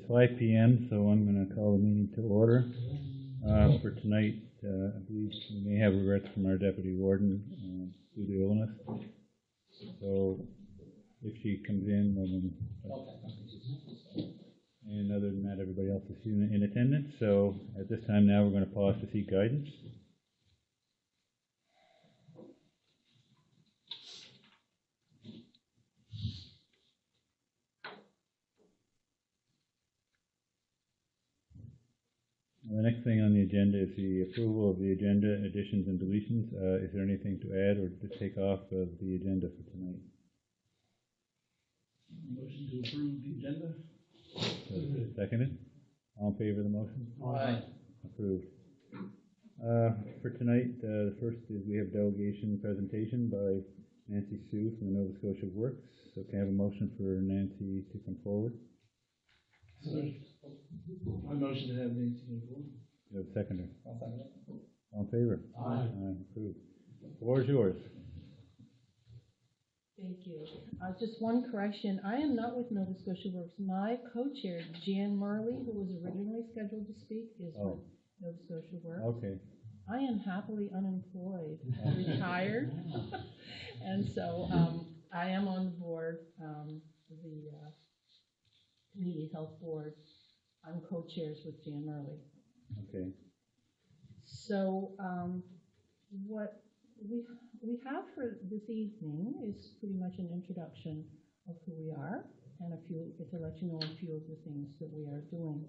5 p.m., so I'm going to call the meeting to order. For tonight, I believe we may have regrets from our deputy warden due to illness. So if she comes in, and other than that, everybody else is in attendance. So at this time now, we're going to pause to seek guidance. The next thing on the agenda is the approval of the agenda additions and deletions. Is there anything to add or to take off of the agenda for tonight? Motion to approve the agenda. Seconded? All in favor of the motion? Aye. Approved. For tonight, the first is we have delegation presentation by Nancy Sue from the Nova Scotia Works. So can I have a motion for Nancy to come forward? My motion to have Nancy come forward. You have a seconder? I'll second it. All in favor? Aye. Approved. The floor is yours. Thank you. Just one correction. I am not with Nova Scotia Works. My co-chair, Jan Murley, who was originally scheduled to speak, is with Nova Scotia Works. Okay. I am happily unemployed, retired, and so I am on the board, the Community Health Board. I'm co-chairs with Jan Murley. Okay. So what we have for this evening is pretty much an introduction of who we are and to let you know a few of the things that we are doing.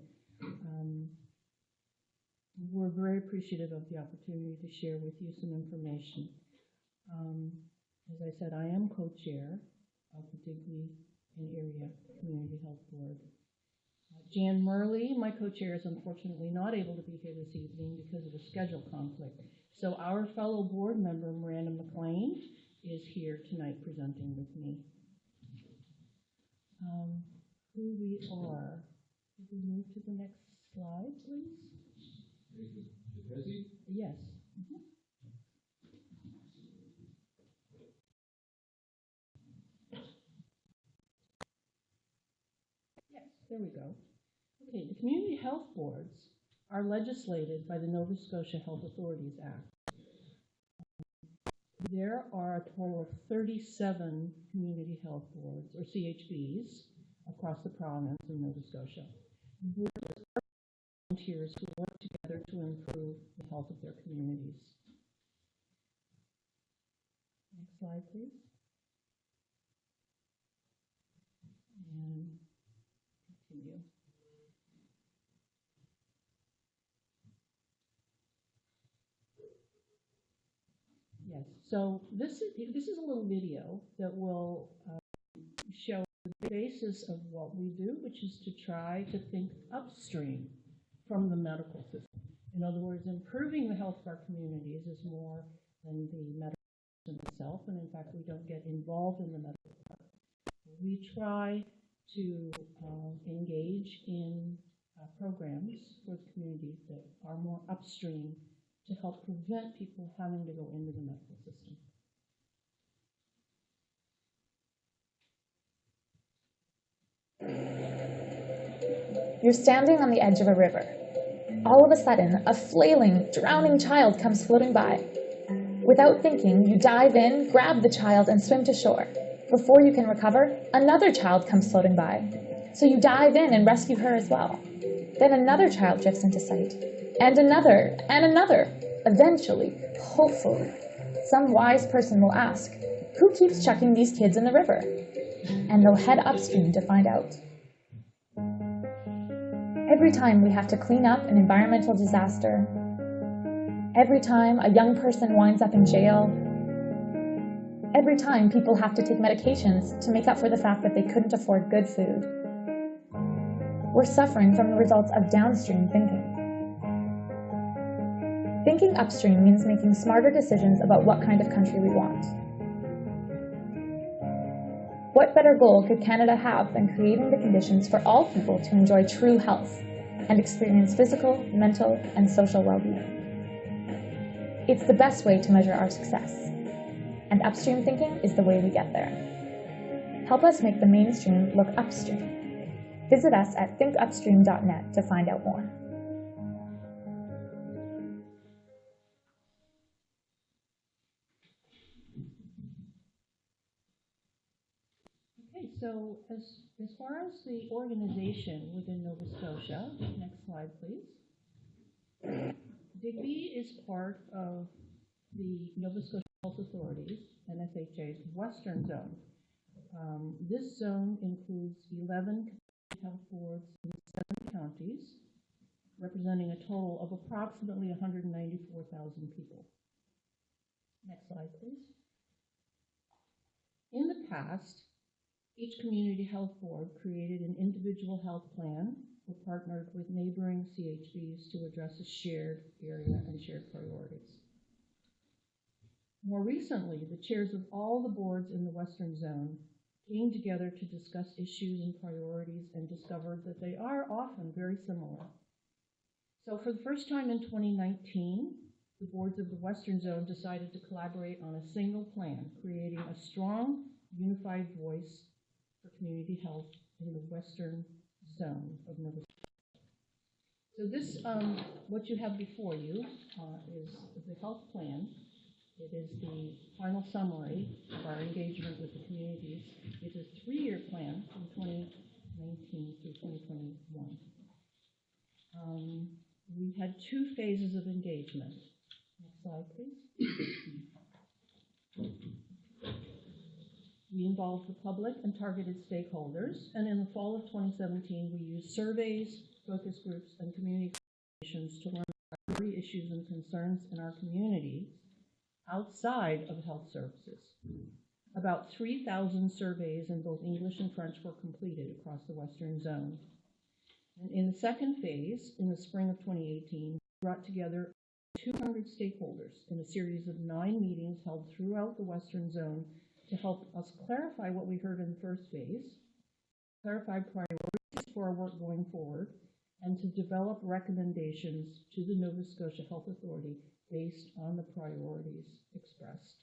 We're very appreciative of the opportunity to share with you some information. As I said, I am co-chair of the Digby and Area Community Health Board. Jan Murley, my co-chair, is unfortunately not able to be here this evening because of a schedule conflict. So our fellow board member, Miranda McLean, is here tonight presenting with me. Who we are. Could we move to the next slide, please? Yes. Yes, there we go. Okay, the community health boards are legislated by the Nova Scotia Health Authorities Act. There are a total of 37 community health boards, or CHBs, across the province in Nova Scotia. Boards are volunteers who work together to improve the health of their communities. Next slide, please. And continue. Yes, so this is a little video that will show the basis of what we do, which is to try to think upstream from the medical system. In other words, improving the health of our communities is more than the medical system itself, and in fact, we don't get involved in the medical part. We try to engage in programs for the communities that are more upstream to help prevent people having to go into the medical system. You're standing on the edge of a river. All of a sudden, a flailing, drowning child comes floating by. Without thinking, you dive in, grab the child, and swim to shore. Before you can recover, another child comes floating by. So you dive in and rescue her as well. Then another child drifts into sight, and another, and another. Eventually, hopefully, some wise person will ask, who keeps chucking these kids in the river? And they'll head upstream to find out. Every time we have to clean up an environmental disaster, every time a young person winds up in jail, every time people have to take medications to make up for the fact that they couldn't afford good food, we're suffering from the results of downstream thinking. Thinking upstream means making smarter decisions about what kind of country we want. What better goal could Canada have than creating the conditions for all people to enjoy true health and experience physical, mental, and social well-being? It's the best way to measure our success, and upstream thinking is the way we get there. Help us make the mainstream look upstream. Visit us at thinkupstream.net to find out more. Okay, so as far as the organization within Nova Scotia, next slide, please. Digby is part of the Nova Scotia Health Authorities, NSHA's Western Zone. This zone includes 11 health boards in 7 counties, representing a total of approximately 194,000 people. Next slide, please. In the past, each community health board created an individual health plan or partnered with neighboring CHBs to address a shared area and shared priorities. More recently, the chairs of all the boards in the Western Zone came together to discuss issues and priorities and discovered that they are often very similar. So for the first time in 2019, the boards of the Western Zone decided to collaborate on a single plan, creating a strong, unified voice for community health in the Western Zone of Nova Scotia. So this, what you have before you is the health plan. It is the final summary of our engagement with the communities. It's a 3-year plan from 2019 through 2021. We had 2 phases of engagement. Next slide, please. We involved the public and targeted stakeholders, and in the fall of 2017, we used surveys, focus groups, and community conversations to learn about every issues and concerns in our community outside of health services. About 3,000 surveys in both English and French were completed across the Western Zone. And in the second phase, in the spring of 2018, we brought together 200 stakeholders in a series of 9 meetings held throughout the Western Zone to help us clarify what we heard in the first phase, clarify priorities for our work going forward, and to develop recommendations to the Nova Scotia Health Authority based on the priorities expressed.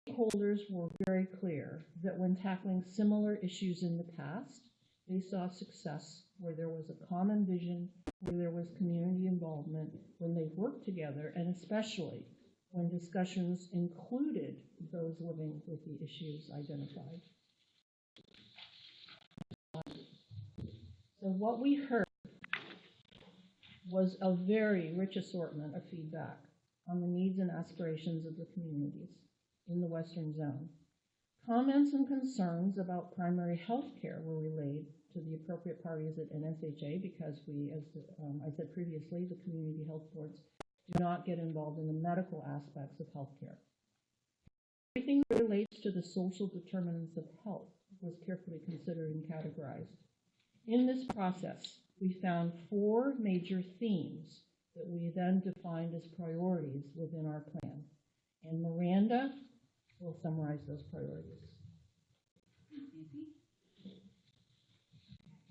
Stakeholders were very clear that when tackling similar issues in the past, they saw success where there was a common vision, where there was community involvement, when they worked together, and especially when discussions included those living with the issues identified. So what we heard was a very rich assortment of feedback on the needs and aspirations of the communities in the Western Zone. Comments and concerns about primary health care were relayed to the appropriate parties at NSHA because we, as I said previously, the community health boards do not get involved in the medical aspects of healthcare. Everything that relates to the social determinants of health was carefully considered and categorized. In this process, we found 4 major themes that we then defined as priorities within our plan. And Miranda will summarize those priorities.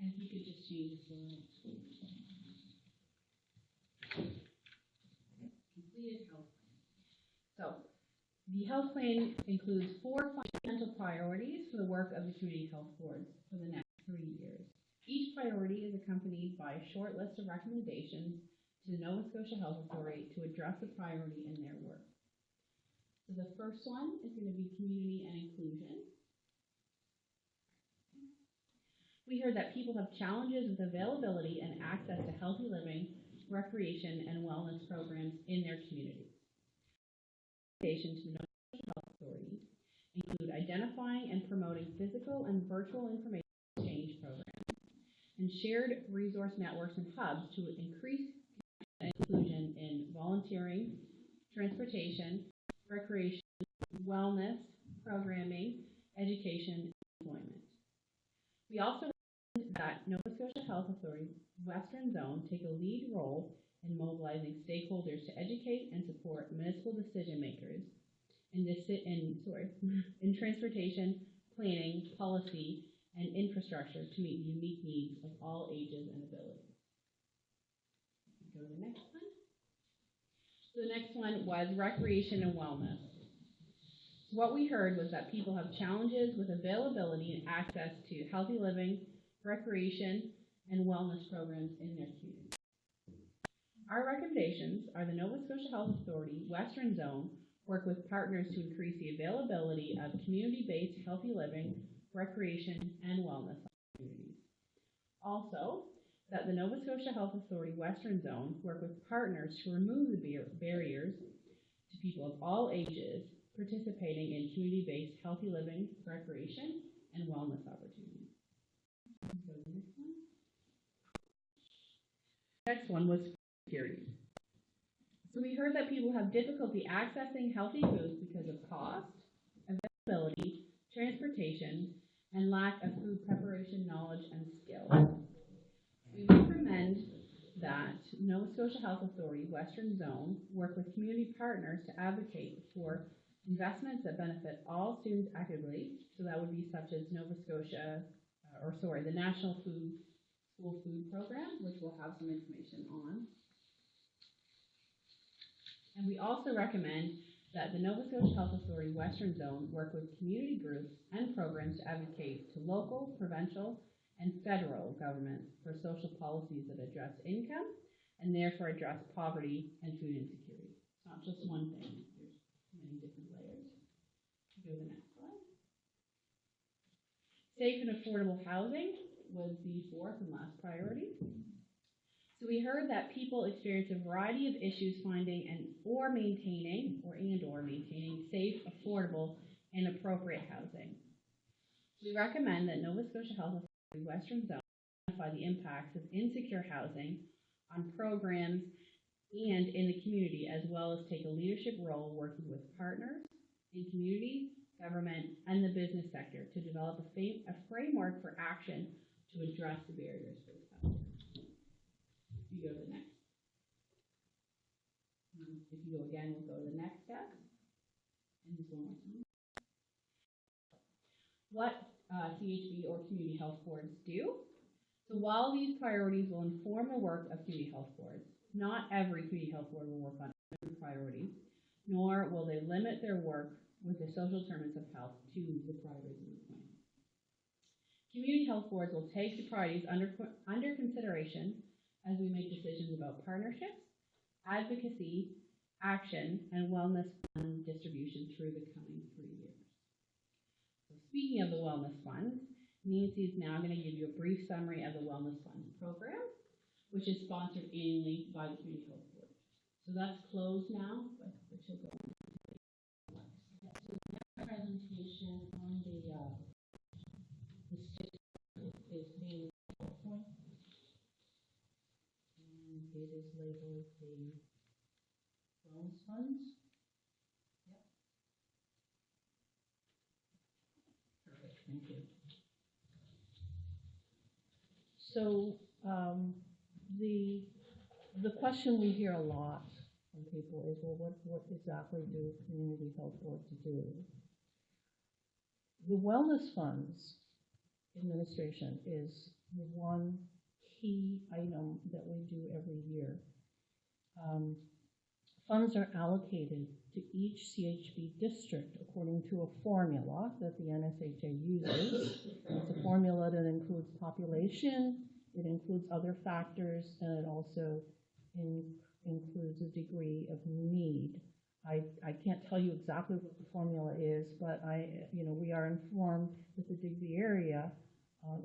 And if you could just change the slide. Completed health plan. So, the health plan includes 4 fundamental priorities for the work of the community health boards for the next 3 years. Each priority is accompanied by a short list of recommendations to the Nova Scotia Health Authority to address the priority in their work. So the first one is going to be community and inclusion. We heard that people have challenges with availability and access to healthy living, recreation, and wellness programs in their communities. Recommendations to the Nova Scotia Health Authority include identifying and promoting physical and virtual information exchange programs and shared resource networks and hubs to increase inclusion in volunteering, transportation, recreation, wellness, programming, education, and employment. We also recommend that Nova Scotia Health Authority Western Zone take a lead role in mobilizing stakeholders to educate and support municipal decision makers in transportation, planning, policy, and infrastructure to meet the unique needs of all ages and abilities. Go to the next one. So the next one was recreation and wellness. What we heard was that people have challenges with availability and access to healthy living, recreation, and wellness programs in their community. Our recommendations are the Nova Scotia Health Authority Western Zone work with partners to increase the availability of community-based healthy living, recreation, and wellness opportunities. Also, that the Nova Scotia Health Authority Western Zone work with partners to remove the barriers to people of all ages participating in community-based healthy living, recreation, and wellness opportunities. Go to the next one. Next one was security. So we heard that people have difficulty accessing healthy foods because of cost, availability, transportation, and lack of food preparation knowledge and skill. We recommend that Nova Scotia Health Authority Western Zone work with community partners to advocate for investments that benefit all students equitably. So that would be such as Nova Scotia, the National School Food Program, which we'll have some information on. And we also recommend that the Nova Scotia Health Authority Western Zone work with community groups and programs to advocate to local, provincial, and federal governments for social policies that address income and therefore address poverty and food insecurity. It's not just one thing, there's many different layers. Go to the next slide. Safe and affordable housing was the fourth and last priority. So we heard that people experience a variety of issues finding or maintaining safe, affordable, and appropriate housing. We recommend that Nova Scotia Health Authority Western Zone identify the impacts of insecure housing on programs and in the community, as well as take a leadership role working with partners in community, government, and the business sector to develop a framework for action to address the barriers for this housing. You go to the next. If you go again, we'll go to the next step. And just one more time. What CHB or community health boards do. So while these priorities will inform the work of community health boards, not every community health board will work on every priority, nor will they limit their work with the social determinants of health to the priorities of the plan. Community health boards will take the priorities under consideration as we make decisions about partnerships, advocacy, action, and wellness fund distribution through the coming 3 years. So speaking of the wellness funds, Nancy is now going to give you a brief summary of the Wellness Fund program, which is sponsored annually by the Community Health Board. So that's closed now, but she'll go on. So the next presentation on the state is being PowerPoint. And it is labeled the wellness funds. Yep. Perfect, thank you. So the question we hear a lot from people is, well, what exactly do community health boards do? The wellness funds administration is the one key item that we do every year. Funds are allocated to each CHB district according to a formula that the NSHA uses. It's a formula that includes population, it includes other factors, and it also includes a degree of need. I can't tell you exactly what the formula is, but we are informed that the Digby area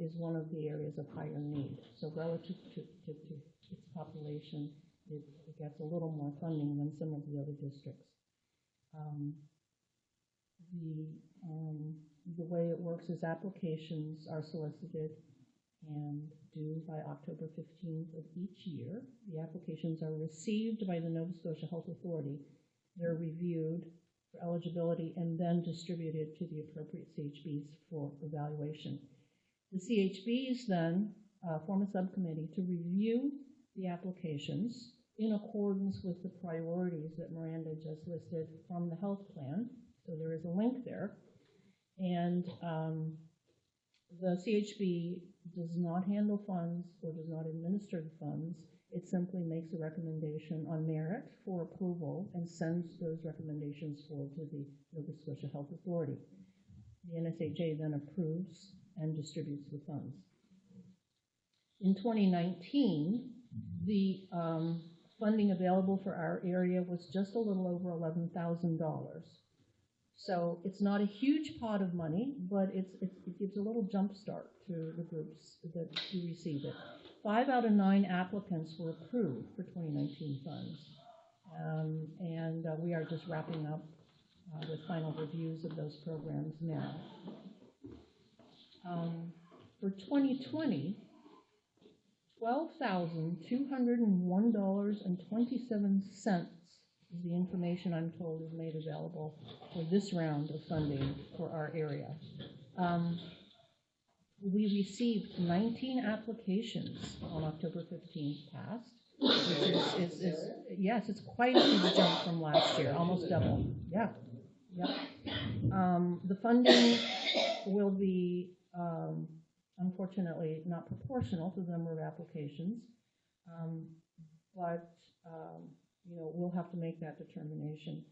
is one of the areas of higher need. So relative to its population, it gets a little more funding than some of the other districts. The way it works is applications are solicited and due by October 15th of each year. The applications are received by the Nova Scotia Health Authority. They're reviewed for eligibility and then distributed to the appropriate CHBs for evaluation. The CHBs then form a subcommittee to review the applications in accordance with the priorities that Miranda just listed from the health plan. So there is a link there. And the CHB does not handle funds or does not administer the funds. It simply makes a recommendation on merit for approval and sends those recommendations forward to the Nova Scotia Health Authority. The NSHA then approves and distributes the funds. In 2019, the funding available for our area was just a little over $11,000. So it's not a huge pot of money, but it gives a little jump start to the groups that do receive it. 5 out of 9 applicants were approved for 2019 funds. And we are just wrapping up with final reviews of those programs now. For 2020, $12,201.27 is the information I'm told is made available for this round of funding for our area. We received 19 applications on October 15th passed, which is yes, it's quite a huge jump from last year, almost double. Yeah, yeah. The funding will be unfortunately not proportional to the number of applications, but you know, we'll have to make that determination.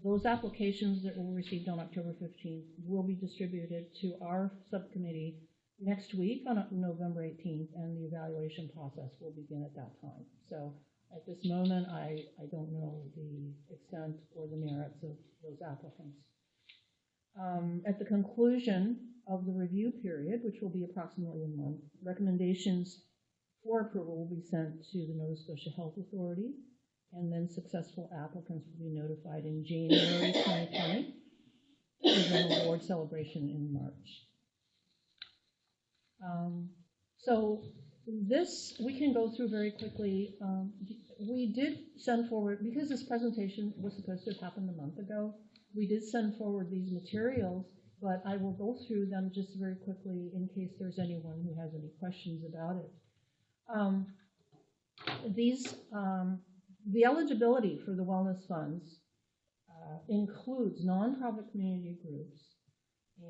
Those applications that were received on October 15th will be distributed to our subcommittee next week on November 18th, and the evaluation process will begin at that time. So at this moment, I don't know the extent or the merits of those applicants. At the conclusion of the review period, which will be approximately a month, recommendations for approval will be sent to the Nova Scotia Health Authority, and then successful applicants will be notified in January 2020, with an award celebration in March. So this we can go through very quickly. We did send forward, because this presentation was supposed to have happened a month ago, we did send forward these materials, but I will go through them just very quickly in case there's anyone who has any questions about it. The eligibility for the wellness funds includes nonprofit community groups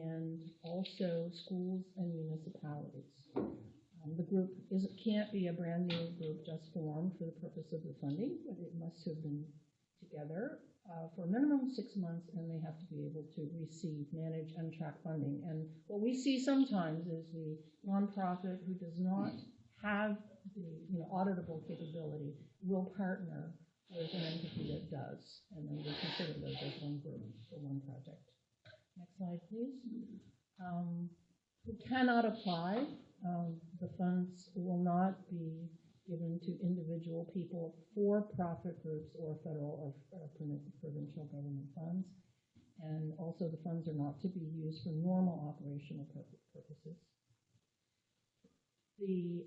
and also schools and municipalities. The group can't be a brand new group just formed for the purpose of the funding, but it must have been together for a minimum of 6 months, and they have to be able to receive, manage, and track funding. And what we see sometimes is the nonprofit who does not have the auditable capability will partner with an entity that does, and then we consider those as one group for one project. Next slide, please. Who cannot apply? The funds will not be given to individual people, for-profit groups, or federal or provincial government funds. And also the funds are not to be used for normal operational purposes. The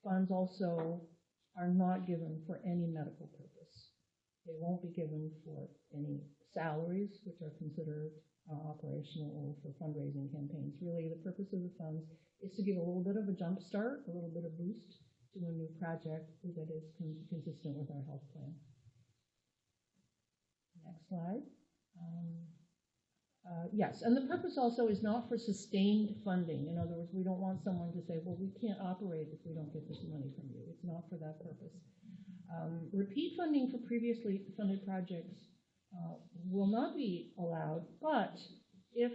funds also are not given for any medical purpose. They won't be given for any salaries, which are considered operational or for fundraising campaigns. Really, the purpose of the funds is to give a little bit of a jump start, a little bit of boost to a new project that is consistent with our health plan. Next slide. Yes, and the purpose also is not for sustained funding. In other words, we don't want someone to say, well, we can't operate if we don't get this money from you. It's not for that purpose. Repeat funding for previously funded projects will not be allowed, but if,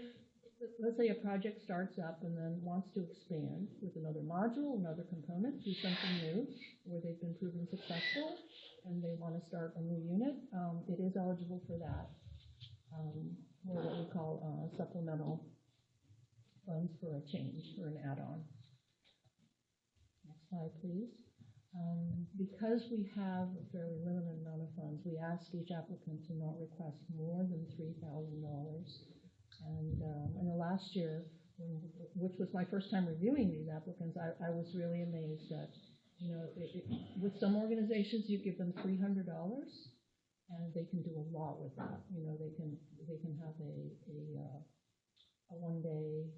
let's say, a project starts up and then wants to expand with another module, another component, do something new, where they've been proven successful, and they want to start a new unit, it is eligible for that. Or what we call supplemental funds for a change, or an add-on. Next slide, please. Because we have a fairly limited amount of funds, we ask each applicant to not request more than $3,000. And in the last year, which was my first time reviewing these applicants, I was really amazed that, you know, with some organizations you give them $300, and they can do a lot with that. You know, they can have a one-day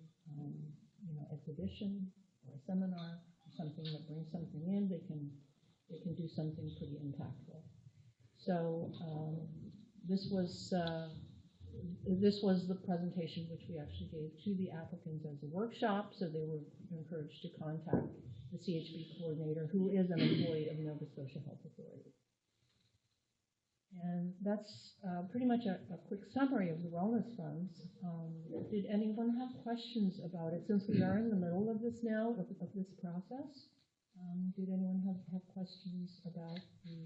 exhibition or a seminar, or something that brings something in. They can do something pretty impactful. So this was the presentation which we actually gave to the applicants as a workshop. So they were encouraged to contact the CHB coordinator, who is an employee of Nova Scotia Health Authority. And that's pretty much a quick summary of the wellness funds. Did anyone have questions about it? Since we are in the middle of this now, of this process, did anyone have questions about the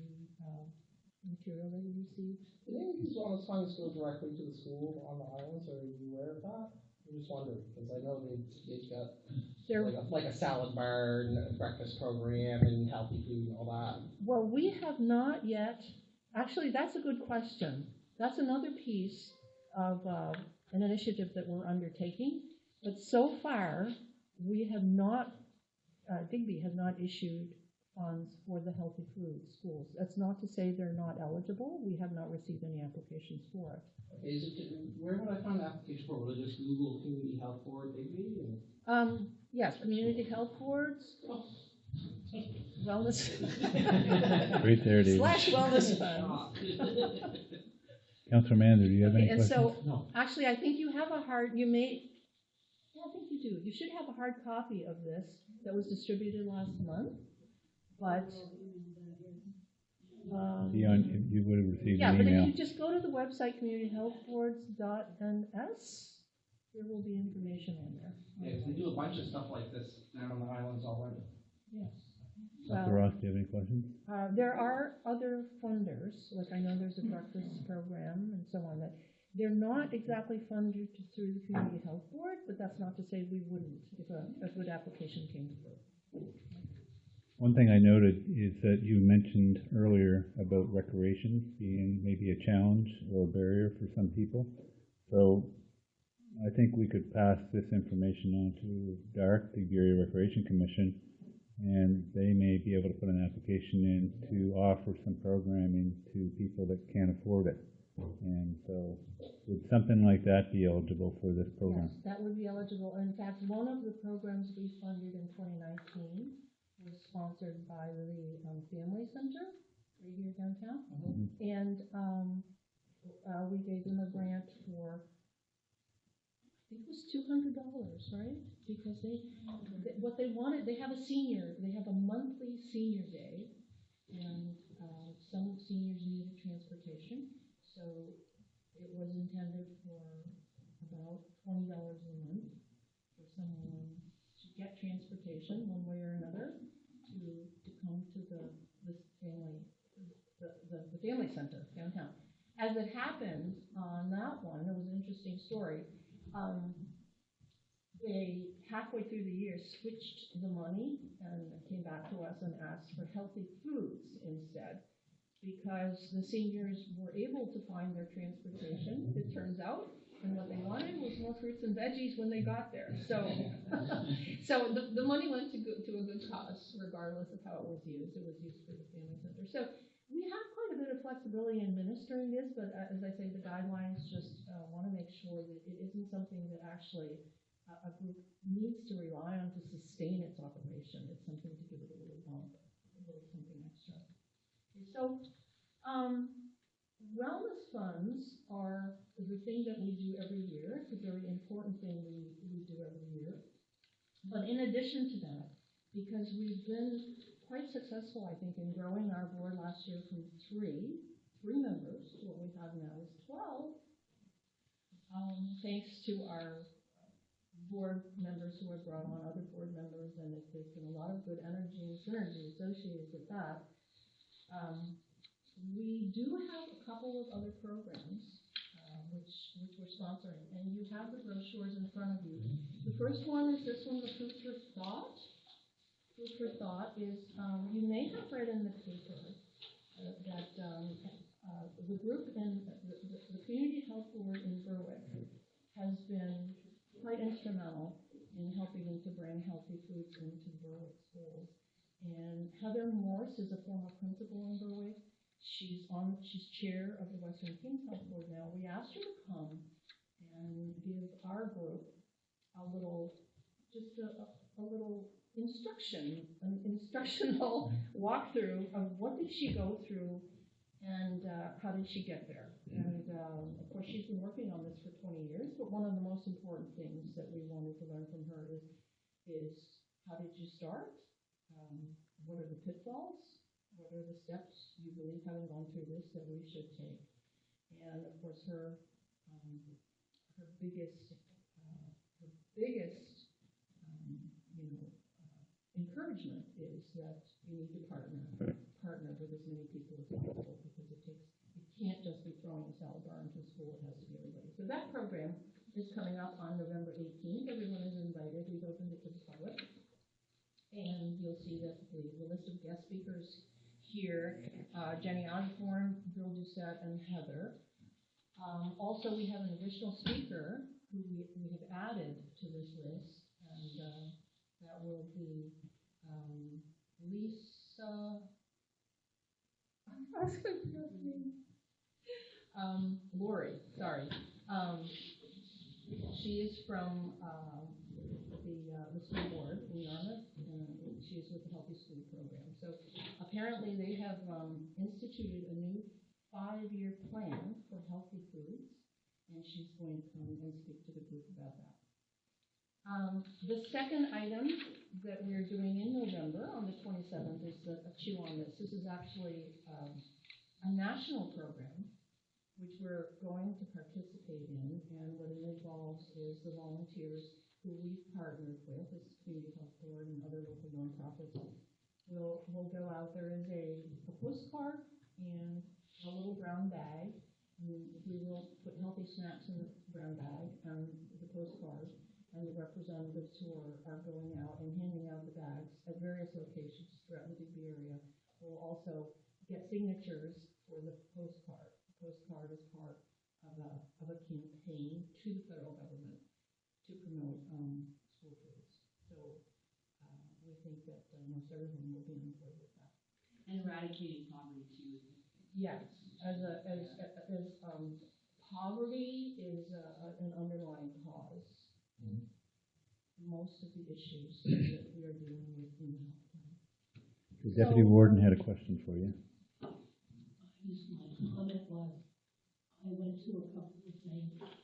material that you received? Do any of these wellness funds go directly to the school on the islands, or are you aware of that? I'm just wondering, because I know they've got like a salad bar and a breakfast program and healthy food and all that. Well, we have not yet. Actually, that's a good question. That's another piece of an initiative that we're undertaking. But so far, we have not, Digby has not issued funds for the healthy food schools. That's not to say they're not eligible. We have not received any applications for it. Okay, where would I find the application for? Would I just Google Community Health Board Digby? Yes, community health boards, wellness. Right there, David. Slash wellness funds. Councillor Mander, do you have any And questions? so, actually, I think you have a hard, I think you do. You should have a hard copy of this that was distributed last month, but. You would have received Yeah, an but email. if you just go to the website communityhealthboards.ns, there will be information on there. Yeah, 'cause they do a bunch of stuff like this down on the islands already. Yes. Dr. Ross, do you have any questions? There are other funders, like I know there's a breakfast program and so on, that they're not exactly funded through the Community Health Board, but that's not to say we wouldn't if a good application came through. One thing I noted is that you mentioned earlier about recreation being maybe a challenge or a barrier for some people. So I think we could pass this information on to DARC, the Area Recreation Commission, and they may be able to put an application in to offer some programming to people that can't afford it. And so would something like that be eligible for this program? Yes, that would be eligible. In fact, one of the programs we funded in 2019 was sponsored by the Family Center right here downtown. Mm-hmm. And we gave them a grant for, I think it was $200, right? Because what they wanted, they have a monthly senior day, and some seniors needed transportation, so it was intended for about $20 a month for someone to get transportation one way or another to come to the family center downtown. As it happened on that one, it was an interesting story. They, halfway through the year, switched the money and came back to us and asked for healthy foods instead, because the seniors were able to find their transportation, it turns out, and what they wanted was more fruits and veggies when they got there. So, so the money went to a good cause, regardless of how it was used. It was used for the family center. So we have quite a bit of flexibility in administering this, but as I say, the guidelines just want to make sure that it isn't something that actually a group needs to rely on to sustain its operation. It's something to give it a little bump, a little something extra. Okay, so, wellness funds are the thing that we do every year. It's a very important thing we do every year. But in addition to that, because we've been quite successful, I think, in growing our board last year from three members to what we have now is 12, thanks to our board members who have brought on other board members, and there's been a lot of good energy and synergy associated with that. We do have a couple of other programs which we're sponsoring, and you have the brochures in front of you. The first one is this one, the Food for Thought. Food for Thought is, you may have read in the paper that the group in the Community Health Board in Berwick has been quite instrumental in helping them to bring healthy foods into Berwick schools. And Heather Morse is a former principal in Berwick. She's chair of the Western Kings Health Board now. We asked her to come and give our group a little instructional walkthrough of what did she go through and how did she get there. And of course, she's been working on this for 20 years, but one of the most important things that we wanted to learn from her is how did you start? What are the pitfalls? what are the steps you believe, having gone through this, that we should take. And of course, her biggest, encouragement is that you need to partner with as many people as possible, because it can't just be throwing a salad bar into school, it has to be everybody. So that program is coming up on November 18th. Everyone is invited. We've opened it to the public. And you'll see that the list of guest speakers here, Jenny Osborne, Bill Doucette, and Heather. Also, we have an additional speaker who we have added to this list, and that will be Lisa. Lori, sorry. She is from the school board in Yarmouth, and she is with the Healthy School Program. So apparently they have instituted a new 5-year plan for healthy foods, and she's going to come and speak to the group about that. The second item that we're doing in November, on the 27th, is a Chew on This. This is actually a national program which we're going to participate in, and what it involves is the volunteers who we've partnered with, this Community Health Board and other local nonprofits, will go out. There is a postcard and a little brown bag. And we will put healthy snacks in the brown bag and the postcard, and the representatives who are going out and handing out the bags at various locations throughout the Digby area will also get signatures for the postcard. The postcard is part of a campaign to the federal government to promote school foods. So we think that most everyone will be on board with that. And eradicating poverty too. Yes, poverty is an underlying cause. Mm-hmm. Most of the issues that we are dealing with in the health plan. The Deputy Warden had a question for you. My comment was, I went to a couple of things at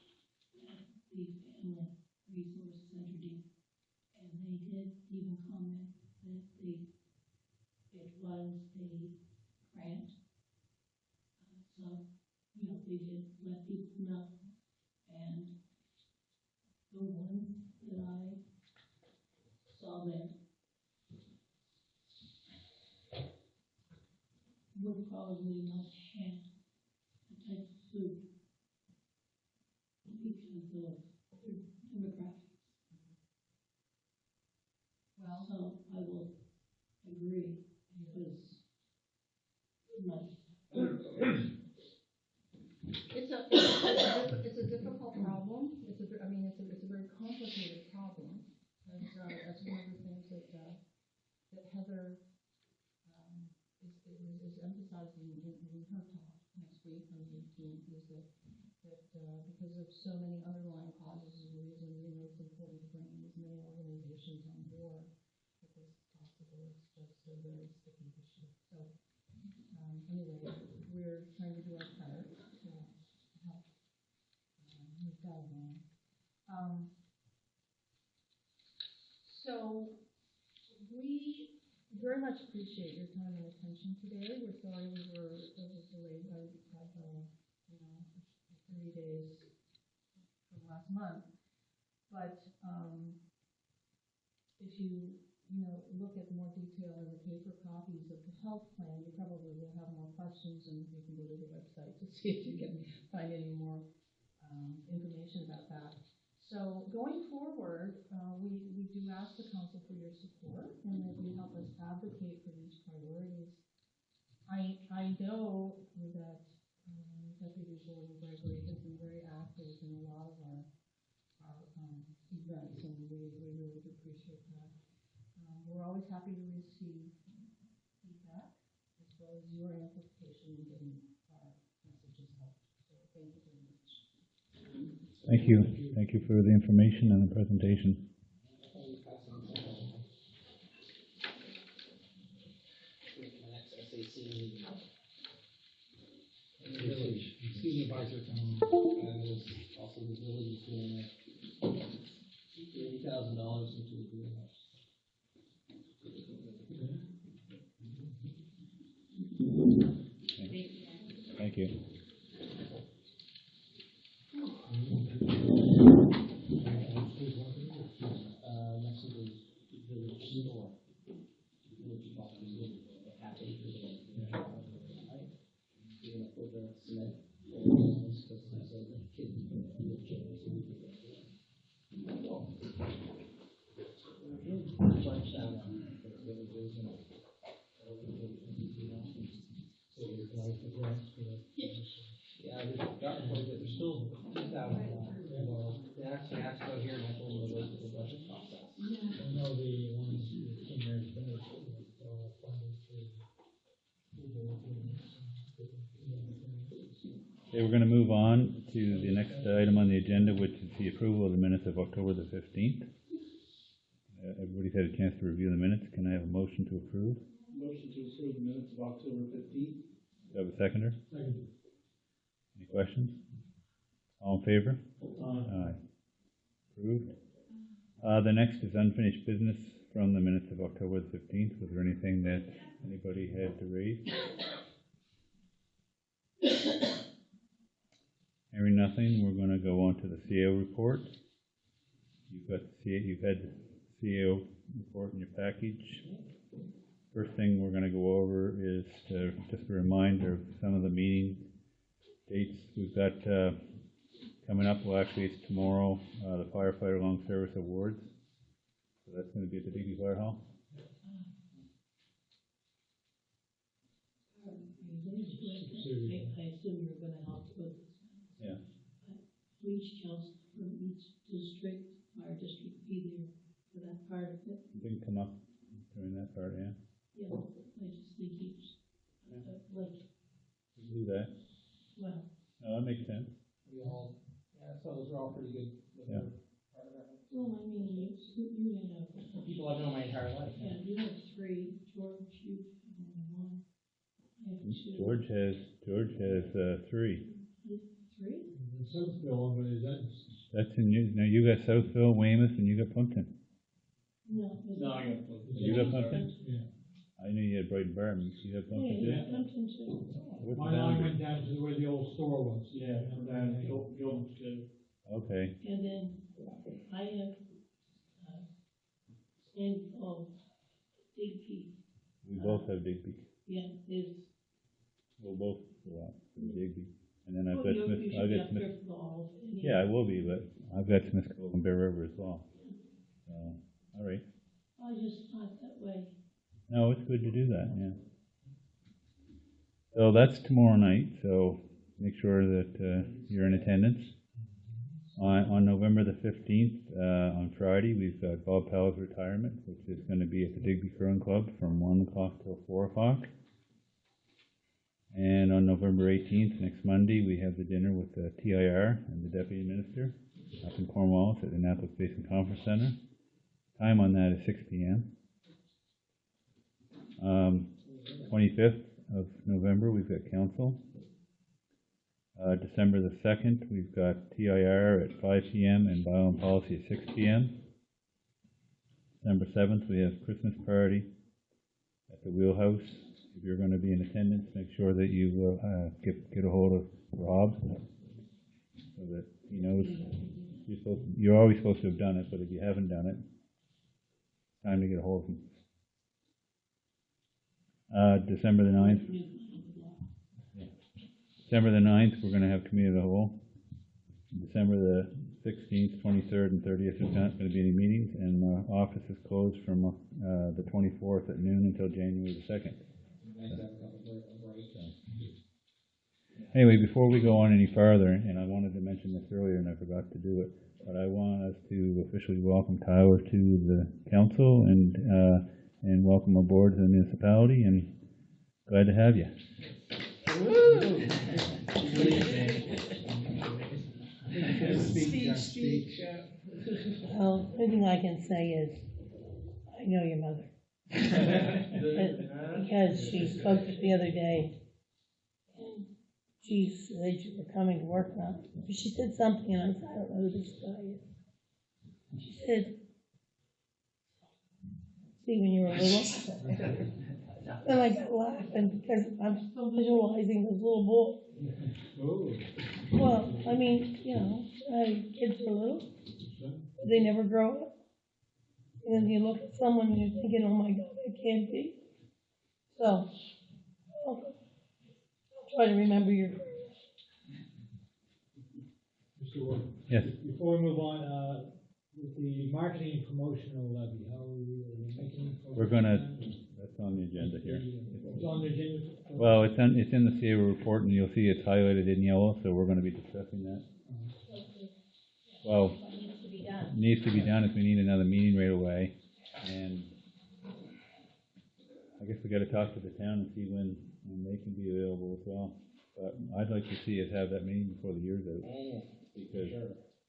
the Family Resource Center, and they did even comment that it was a grant. So, they did let people know. And the one that I saw there would probably not have the type of food because of their demographics. Well, so I will agree because it's a difficult problem. It's a very complicated problem. That's one of the things that Heather is emphasizing in her talk next week on the 18th, is that because of so many underlying causes and reasons, it's important to bring as many organizations on board as possible. It's just a very sticky issue. So anyway, we're trying to do our part to help move that along. So we very much appreciate your time and attention today. We're sorry it was delayed by 3 days from last month. But if you look at more detail in the paper copies of the health plan, you probably will have more questions, and you can go to the website to see if you can find any more information about that. So going forward, we do ask the council for your support, and that you help us advocate for these priorities. I know that Deputy Warden Gregory has been very active in a lot of our events, and we really do appreciate that. We're always happy to receive feedback, as well as your amplification in getting our messages out. So thank you very much. Thank you. Thank you for the information and the presentation. Student advisor and there's also the ability to $80,000 into a greenhouse. Yeah, there's still 2,000 they actually have to go here and have to go to the budget process. Yeah. I know the ones that came there today, funded Okay, we're gonna move on to the next item on the agenda, which is the approval of the minutes of October the 15th. Everybody's had a chance to review the minutes. Can I have a motion to approve? Motion to approve the minutes of October 15th. Do I have a seconder? Second. Any questions? All in favor? Uh, Aye. Approved. The next is unfinished business from the minutes of October the 15th. Was there anything that anybody had to raise? Hearing nothing, we're going to go on to the CO report. You've had the CO report in your package. First thing we're going to go over is just a reminder of some of the meeting dates we've got coming up. Well, actually, it's tomorrow, the Firefighter Long Service Awards. So that's going to be at the Digby Fire Hall. I assume you're gonna help with. Yeah. Each council from each district, fire district be there for that part of it. You can come up during that part, yeah. Yeah, I just think each, like, We can do that. well, No, that makes sense. We all, so those are all pretty good. Yeah. Part of that. well, I mean, you have, People I've known my entire life. yeah, you have three, George, you have only one. I have two. George has three. Three? Southville, but is that? That's in you. Now you got Southville, Weymouth, and you got Plumpton. No. No, I got one. You got Plumpton? Yeah. I knew you had Brighton Barham. You have Plumpton too? Yeah, Plumpton too. What's the My line boundary? went down to where the old store was. Yeah, from down Gilman to. Okay. And then I have, Sandy, Digby, We both have Digby. yeah, is. We'll both go out to the Digby. And then I've Oh, got you Smith. should I've be got up Smith. there for the halls. Yeah, I will be, but I've got Smith Cove and Bear River as well. So, all right. I just thought that way. No, it's good to do that, yeah. So that's tomorrow night, so make sure that you're in attendance. On November the 15th, on Friday, we've got Bob Powell's retirement, which is going to be at the Digby Curling Club from 1 o'clock till 4 o'clock. And on November 18th, next Monday, we have the dinner with the TIR and the Deputy Minister up in Cornwallis at the Annapolis Basin Conference Center. Time on that is 6 p.m. 25th of November, we've got council. December the 2nd, we've got TIR at 5 p.m. and Bio and Policy at 6 p.m. December 7th, we have Christmas party at the Wheelhouse. If you're going to be in attendance, make sure that you get a hold of Rob so that he knows you're always supposed to have done it, but if you haven't done it, it's time to get a hold of him. December the 9th, we're going to have Committee of the Whole. December the 16th, 23rd, and 30th, there's not going to be any meetings, and the office is closed from the 24th at noon until January the 2nd. Anyway, before we go on any farther, and I wanted to mention this earlier and I forgot to do it, but I want us to officially welcome Tyler to the council and welcome aboard to the municipality, and glad to have you. Well, the only thing I can say is, I know your mother. Because she spoke the other day, and she said you were coming to work now. She said something, and I said, I don't know who this guy is. She said, see, when you were little. And I got laughing because I'm still visualizing this little boy. Well, I mean, you know, kids are little, they never grow up. And then you look at someone and you're thinking, oh my God, it can't be. So, I'll try to remember your. Mr. Ward. Yes. Before we move on, With the marketing and promotional levy, how are we making? We're gonna, that's on the agenda here. It's on the agenda. Well, it's in the CA report, and you'll see it's highlighted in yellow, so we're gonna be discussing that. Well, needs to be done if we need another meeting right away, and I guess we gotta talk to the town and see when they can be available as well. But I'd like to see us have that meeting before the year's out, because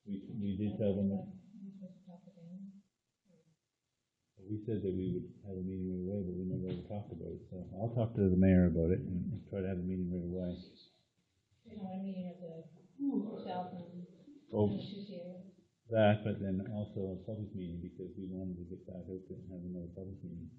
we did tell them that. We said that we would have a meeting right away, but we never ever talked about it, so I'll talk to the mayor about it and try to have a meeting right away. You know, a meeting at the south and Well, CCA. that, but then also a public meeting, because we wanted to get back out there and have another public meeting.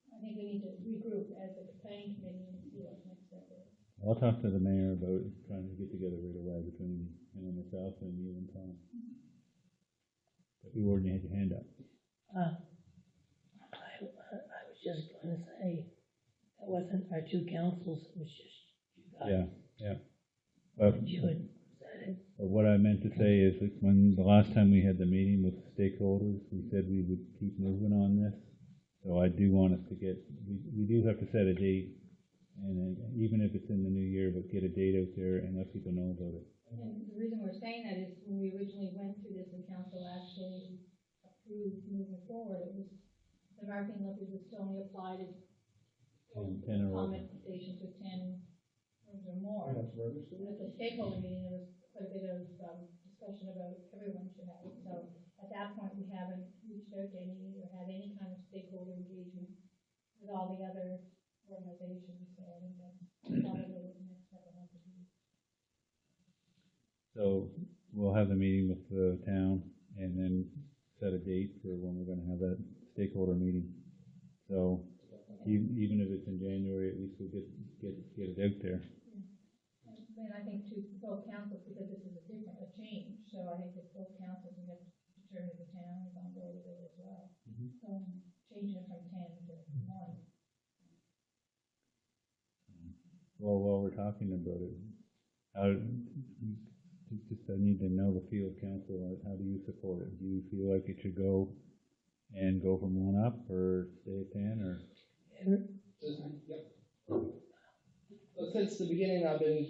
I think we need to regroup as a planning committee and see what next step is. I'll talk to the mayor about trying to get together right away between him and myself and you and Tom. But you already had your hand up. I was just gonna say, that wasn't our two councils, it was just you guys. Yeah. But You had said it. what I meant to say is that when the last time we had the meeting with stakeholders, we said we would keep moving on this. So I do want us to get, we do have to set a date, and then even if it's in the new year, but get a date out there and let people know about it. And the reason we're saying that is when we originally went through this and council actually approved moving forward, it was, the marketing levy would still only apply to 10 or over. comment stations with 10 rooms or more. That's registered? At the stakeholder meeting, there was quite a bit of discussion about everyone should have it. So at that point, we haven't reached out to any or had any kind of stakeholder engagement with all the other organizations. So I think that's probably what the next step will have to be. So we'll have the meeting with the town and then set a date for when we're gonna have that stakeholder meeting. So even if it's in January, at least we'll get it out there. And I think to both councils, because this is a change, so I think that both councils, we have to determine if the town is on board with it as well. Changing it from 10 to 1. Well, while we're talking about it, I need to know the feel of council. How do you support it? Do you feel like it should go from 1 up, or stay at 10, or? Yep. Well, since the beginning, I've been,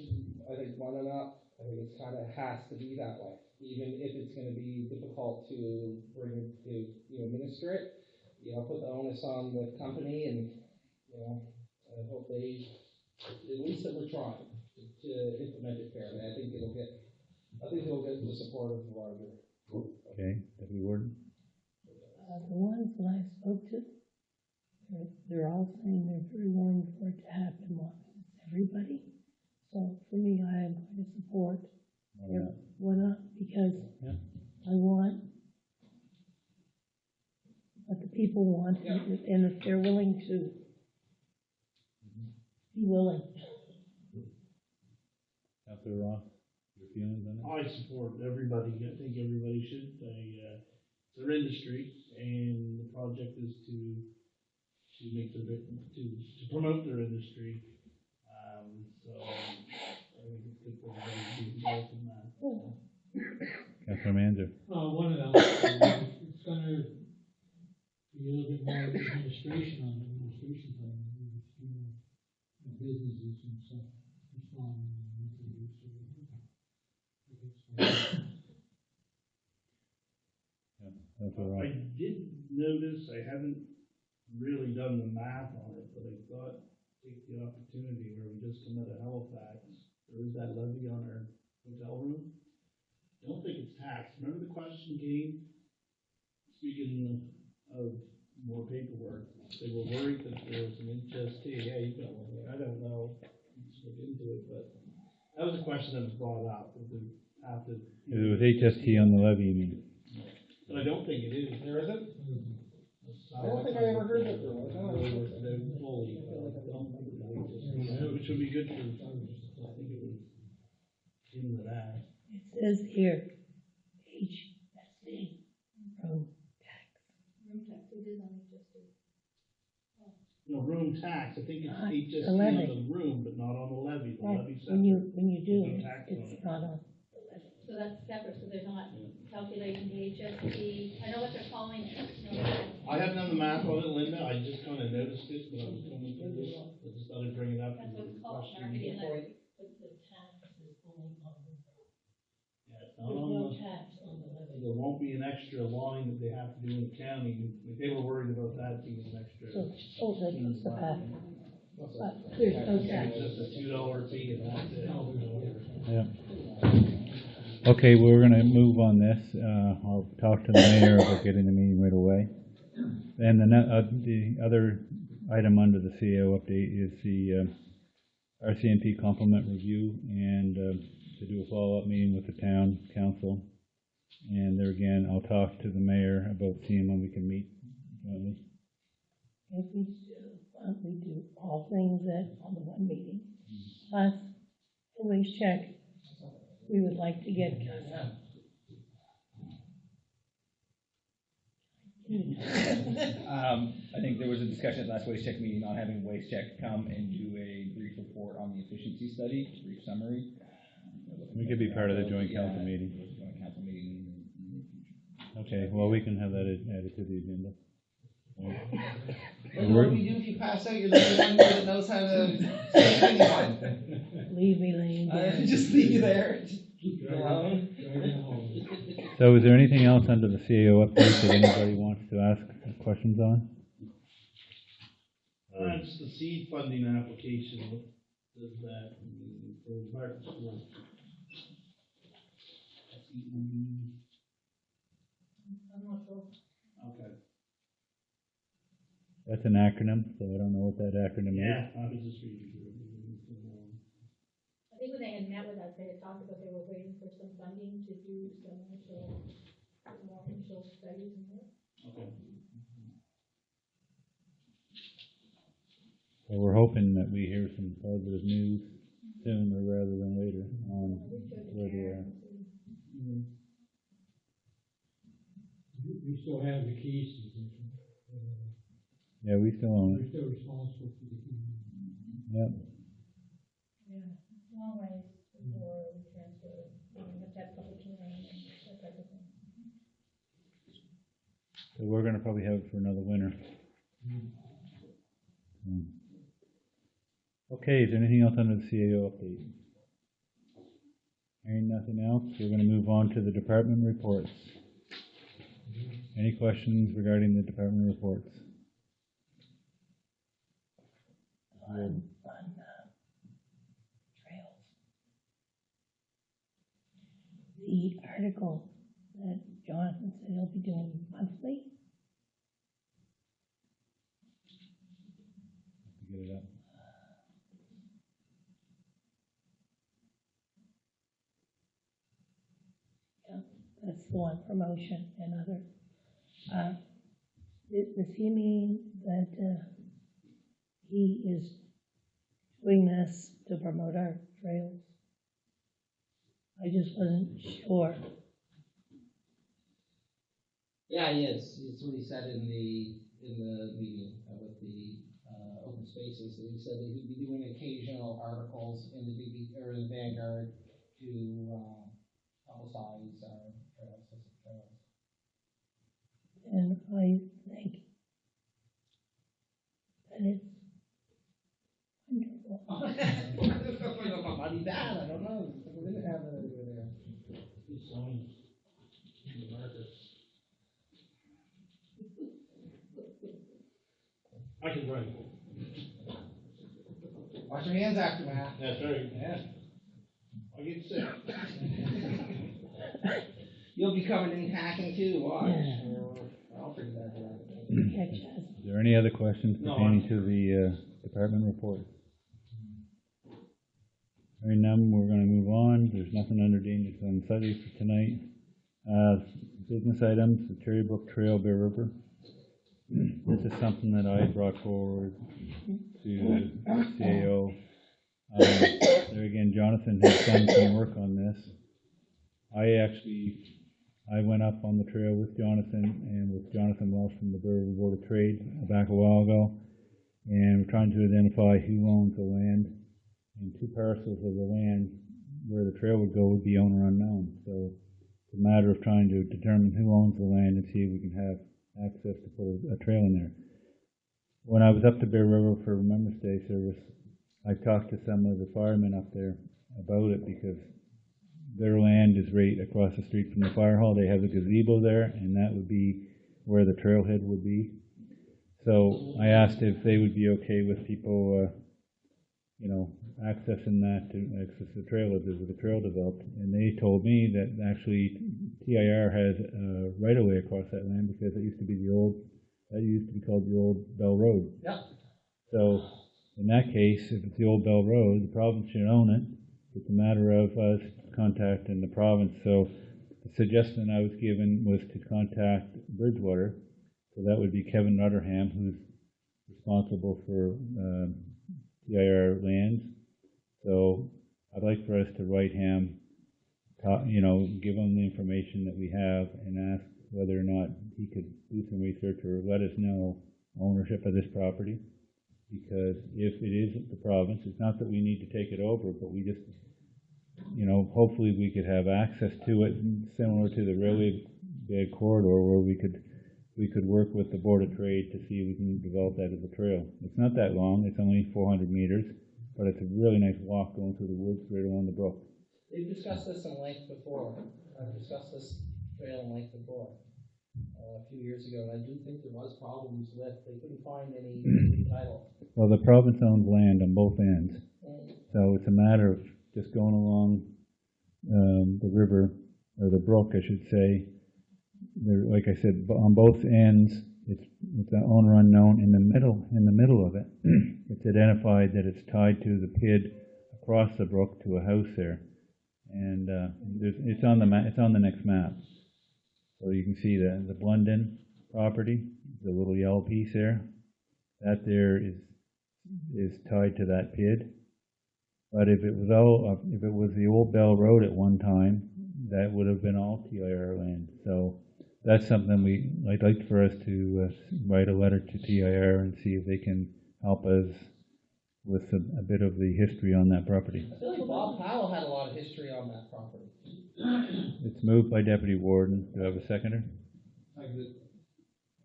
I think, 1 and up. I think it kind of has to be that way, even if it's going to be difficult to bring it to, administer it. Put the onus on the company, and I hope they, at least that we're trying to implement it fairly. I think it'll get the support of the larger. Okay, Deputy Warden. The ones that I spoke to, they're all saying they're very willing for it to happen once it's everybody. So for me, I am going to support one up, because I want what the people want, and if they're willing to be willing. Councilor Ross, your feelings on it? I support everybody. I think everybody should. It's their industry, and the project is to make to promote their industry. So I think it's good for everybody to be involved in that. Councilor Manzer. One of them, it's gonna be a little bit more administration on the administration side, businesses and stuff, respond. I did notice, I haven't really done the math on it, but I thought, take the opportunity where we just come out of Halifax, there is that levy on our hotel room. Don't think it's taxed. Remember the question came, speaking of more paperwork, they were worried that there was an HST. Yeah, you've got one there. I don't know. Let's look into it, but that was a question that was brought up. If we have to. If it was HST on the levy, you mean? But I don't think it is. There isn't? I don't think I ever heard that there was. Which would be good for, I think it was in that. It says here, HST, road tax. Room tax, it is on HST. room tax, I think it's Not HST the on levy. the room, but not on the levy. The Right, levy's when you separate. do Should be it, taxed on it's it. not on. So that's separate, so they're not calculating the HST, I know what they're calling it. I haven't done the math on it, Linda, I just kinda noticed it when I was coming through this, I just thought I'd bring it up. That's what it's called, Question. marketing levy. But the tax is only on the, Yeah, it's not on the, tax on the levy. there won't be an extra line that they have to do in accounting, they were worried about that being an extra. So, that's the fact, What's but that? there's no tax. It's just a $2 fee and that's it. Yeah. Okay, we're gonna move on this. I'll talk to the mayor about getting the meeting right away. And the other item under the CAO update is the RCMP complement review and to do a follow-up meeting with the town council. And there again, I'll talk to the mayor about seeing when we can meet jointly. If we do, why don't we do all things on the one meeting, plus the waste check, we would like to get. I think there was a discussion at last waste check meeting on having waste check come and do a brief report on the efficiency study, brief summary. We could be part of the joint council meeting. Joint council meeting in the near future. Okay, well, we can have that added to the agenda. What do we do if you pass out? You're the only one here that knows how to save anyone. Leave me laying down. Just leave you there. Keep Alone. driving home. So is there anything else under the CAO update that anybody wants to ask questions on? It's the seed funding application, what does that mean for Martin School? I'm not sure. Okay. That's an acronym, so I don't know what that acronym is. Yeah, I was just reading through it. I think when they had met with us, they had talked about they were waiting for some funding to do some more initial studies and work. Okay. So we're hoping that we hear some positive news sooner rather than later on where they are. We still have the keys to the business. Yeah, we still own We're it. still responsible for the keys. Yep. Yeah, it's a long ways before we transfer, we have to have public hearing and that type of thing. So we're gonna probably have it for another winter. Okay, is there anything else under the CAO update? Hearing nothing else, we're gonna move on to the department reports. Any questions regarding the department reports? On trails. The article that Jonathan said he'll be doing monthly, Get it up. that's the one, promotion and other. Does he mean that, he is doing this to promote our trails? I just wasn't sure. Yeah, he is. That's what he said in the meeting with the open spaces. He said that he'd be doing occasional articles in the Digby or in the Vanguard to publicize our trails, system trails. And I think that it's wonderful. I don't know about money bad. I don't know. We're gonna have it over there. These signs, the markers. I can write. Wash your hands after that. That's right. Yeah. I get sick. You'll be covered in hacking too. Watch. Yeah. I'll figure that out. Catch us. Is there any other questions No, pertaining to the department report? Hearing none, we're gonna move on. There's nothing under dangerous and unsightly for tonight. Business items, the Cherry Brook Trail, Bear River. This is something that I brought forward to CAO. There again, Jonathan has done some work on this. I went up on the trail with Jonathan and with Jonathan Welsh from the Bear River Board of Trade back a while ago. and we're trying to identify who owns the land. And two parcels of the land where the trail would go would be owner unknown. So it's a matter of trying to determine who owns the land and see if we can have access to put a trail in there. When I was up to Bear River for Remembrance Day service, I talked to some of the firemen up there about it because their land is right across the street from the fire hall. They have the gazebo there, and that would be where the trailhead would be. So I asked if they would be okay with people, accessing that to access the trail if there's a trail developed. And they told me that actually TIR has right of way across that land because it used to be called the old Bell Road. Yeah. So in that case, if it's the old Bell Road, the province should own it. It's a matter of us contacting the province. So the suggestion I was given was to contact Bridgewater. So that would be Kevin Rutherham, who's responsible for TIR lands. So I'd like for us to write him, give him the information that we have and ask whether or not he could do some research or let us know ownership of this property. Because if it is the province, it's not that we need to take it over, but we just, hopefully we could have access to it, similar to the railway bed corridor, where we could work with the Board of Trade to see if we can develop that as a trail. It's not that long, it's only 400 meters, but it's a really nice walk going through the woods right along the brook. They've discussed this in length before. I've discussed this trail in length before, a few years ago, and I do think there was problems with, they couldn't find any title. Well, the province owns land on both ends, so it's a matter of just going along the river, or the brook, I should say. There, like I said, on both ends, it's an owner unknown. In the middle of it, it's identified that it's tied to the PID across the brook to a house there, and it's on the next map. So you can see the Blunden property, the little yellow piece there. That there is tied to that PID. But if it was the old Bell Road at one time, that would have been all TIR land. So that's something I'd like for us to write a letter to TIR and see if they can help us with a bit of the history on that property. I feel like Bob Powell had a lot of history on that property. It's moved by Deputy Warden. Do I have a seconder?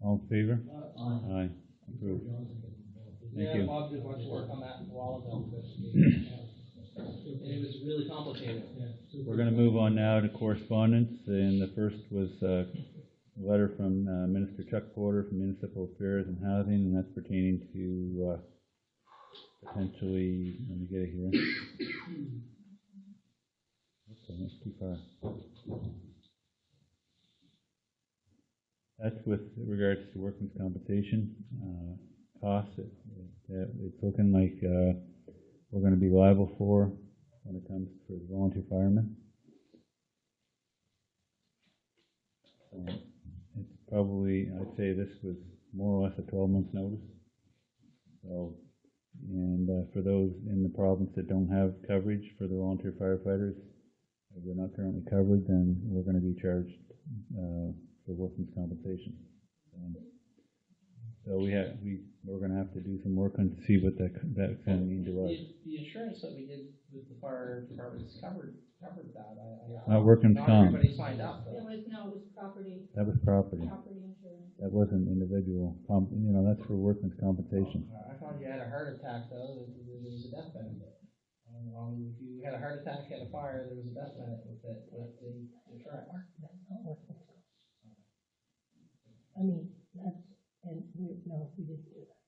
All in favor? Aye. Approved. Thank you. Bob did much work on that a while ago. And it was really complicated. We're going to move on now to correspondence, and the first was a letter from Minister Chuck Porter from Municipal Affairs and Housing, and that's pertaining to potentially, let me get it here. Okay, that's too far. That's with regards to workman's compensation costs. It's looking like we're going to be liable for when it comes for volunteer firemen. So it's probably, I'd say this was more or less a 12-month notice. So, and for those in the province that don't have coverage for the volunteer firefighters, if they're not currently covered, then we're going to be charged for workman's compensation. So we're going to have to do some work on to see what that's going to mean to us. The insurance that we did with the fire departments covered that. Not workman's comp. Everybody signed up. It was property. That was property. Property insurance. That wasn't individual. That's for workman's compensation. I thought you had a heart attack though. There was a death benefit. If you had a heart attack at a fire, there was a death benefit with the insurance. That's not workman's comp. I mean, no, we didn't do that.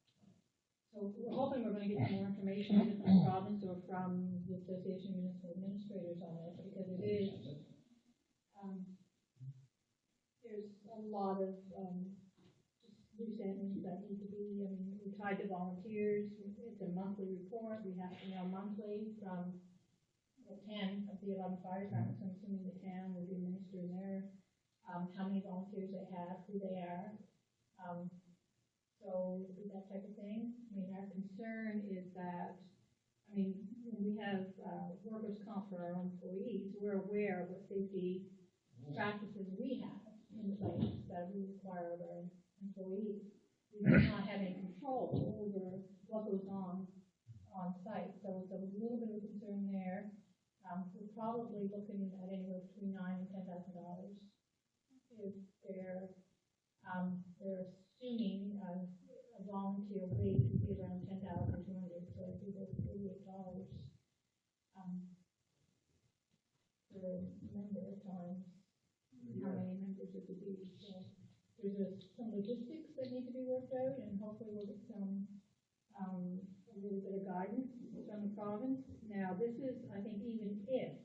So we're hoping we're gonna get some more information either from the province or from the Association of Municipal Administrators on this, because it is, there's a lot of, just loose ends that need to be, we tied to volunteers, it's a monthly report, we have to know monthly from the 10 of the 11 fire departments, I'm assuming the town will be administering their, how many volunteers they have, who they are. So that type of thing. Our concern is that, when we have workers' comp for our own employees, we're aware of what safety practices we have in place that we require of our employees. We do not have any control over what goes on site. So it's a little bit of a concern there. We're probably looking at anywhere between $9,000 and $10,000. If they're assuming a volunteer wage would be around $10,200, so it'd be about $48 per member times how many members it would be. So there's some logistics that need to be worked out, and hopefully we'll get some a little bit of guidance from the province. Now, this is, I think, even if,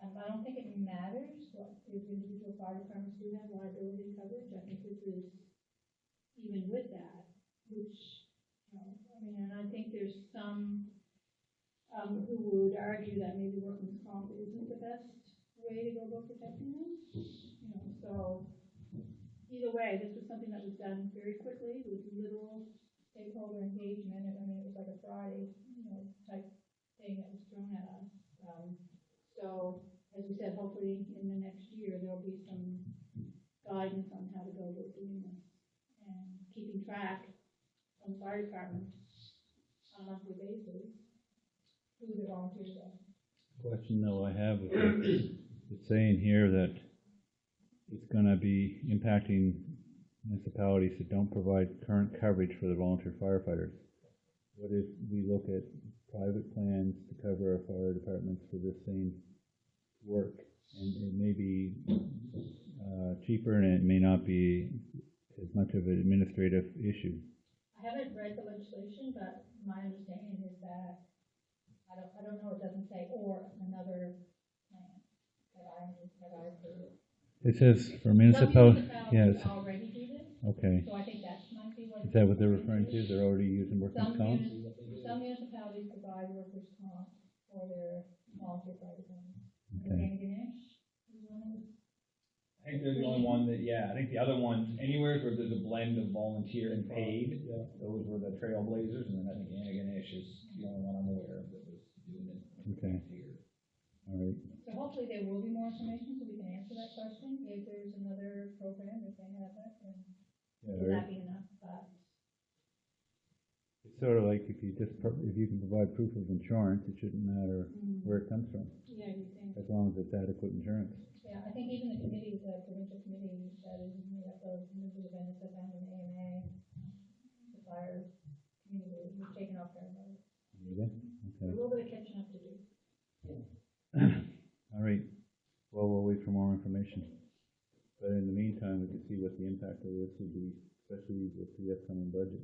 I don't think it matters what if individual fire departments do have liability coverage. I think this is even with that, which, I mean, and I think there's some who would argue that maybe workman's comp isn't the best way to go about protecting them. So either way, this was something that was done very quickly with little stakeholder engagement. I mean, it was like a Friday, type thing that was thrown at us. So, as we said, hopefully in the next year there'll be some guidance on how to go about doing this and keeping track from fire departments on a monthly basis who the volunteers are. Question though I have is it's saying here that it's going to be impacting municipalities that don't provide current coverage for the volunteer firefighters. What if we look at private plans to cover our fire departments for this same work, and it may be cheaper and it may not be as much of an administrative issue? I haven't read the legislation, but my understanding is that I don't know, it doesn't say or another plan that I've heard. It says for municipalities, yes. Already do this. Okay. So I think that might be what. Is that what they're referring to? They're already using workers' comp? Some municipalities provide workers' comp for their volunteer fire departments. Okay. I think they're the only one that, I think the other ones, anywhere where there's a blend of volunteer and paid, those were the Trailblazers, and then I think Antigonish is the only one I'm aware of that was doing it. Okay. Here. All right. So hopefully there will be more information so we can answer that question. If there's another program, if they have that, then will that be enough? But it's sort of like if you can provide proof of insurance, it shouldn't matter where it comes from, yeah, you think. as long as it's adequate insurance. Yeah, I think even the committee, the provincial committee that is made up of members of NSFM and AMA, the fire community, we've taken off their load. Okay. A little bit of catching up to do. All right. Well, we'll wait for more information. But in the meantime, we can see what the impact of this would be, especially with the upcoming budget.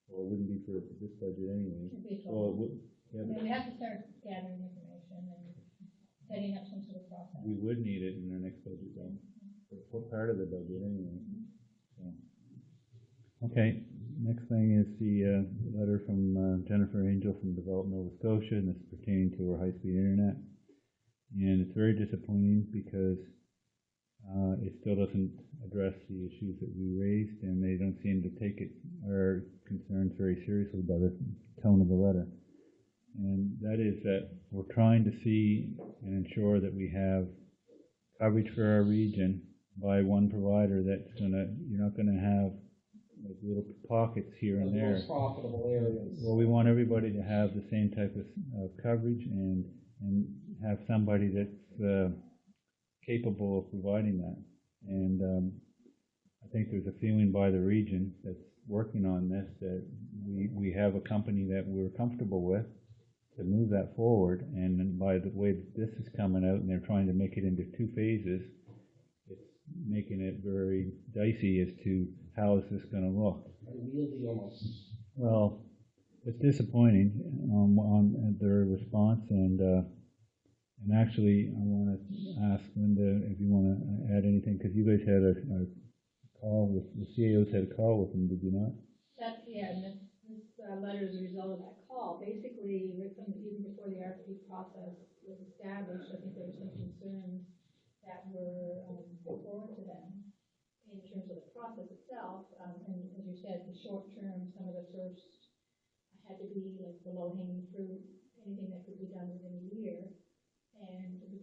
Well, it wouldn't be for this budget anyway. Well, it would. Yeah, I mean, we have to start gathering information and setting up some sort of process. we would need it in our next budget, though, for part of the budget anyway. So. Okay. Next thing is the letter from Jennifer Angel from Develop Nova Scotia, and it's pertaining to our high-speed internet. And it's very disappointing because it still doesn't address the issues that we raised, and they don't seem to take our concerns very seriously by the tone of the letter. And that is that we're trying to see and ensure that we have coverage for our region by one provider you're not gonna have like little pockets here and there. Most profitable areas. Well, we want everybody to have the same type of coverage and have somebody that's capable of providing that. And I think there's a feeling by the region that's working on this that we have a company that we're comfortable with to move that forward. And then by the way that this is coming out and they're trying to make it into 2 phases, it's making it very dicey as to how is this going to look. Unwieldy almost. Well, it's disappointing on their response, and actually I want to ask Linda if you want to add anything, because you guys had a call with the CAOs had a call with them, did you not? And this letter is a result of that call. Basically, even before the RFP process was established, I think there were some concerns that were put forward to them in terms of the process itself. And as you said, the short term, some of the first had to be like the low hanging fruit, anything that could be done within a year. And the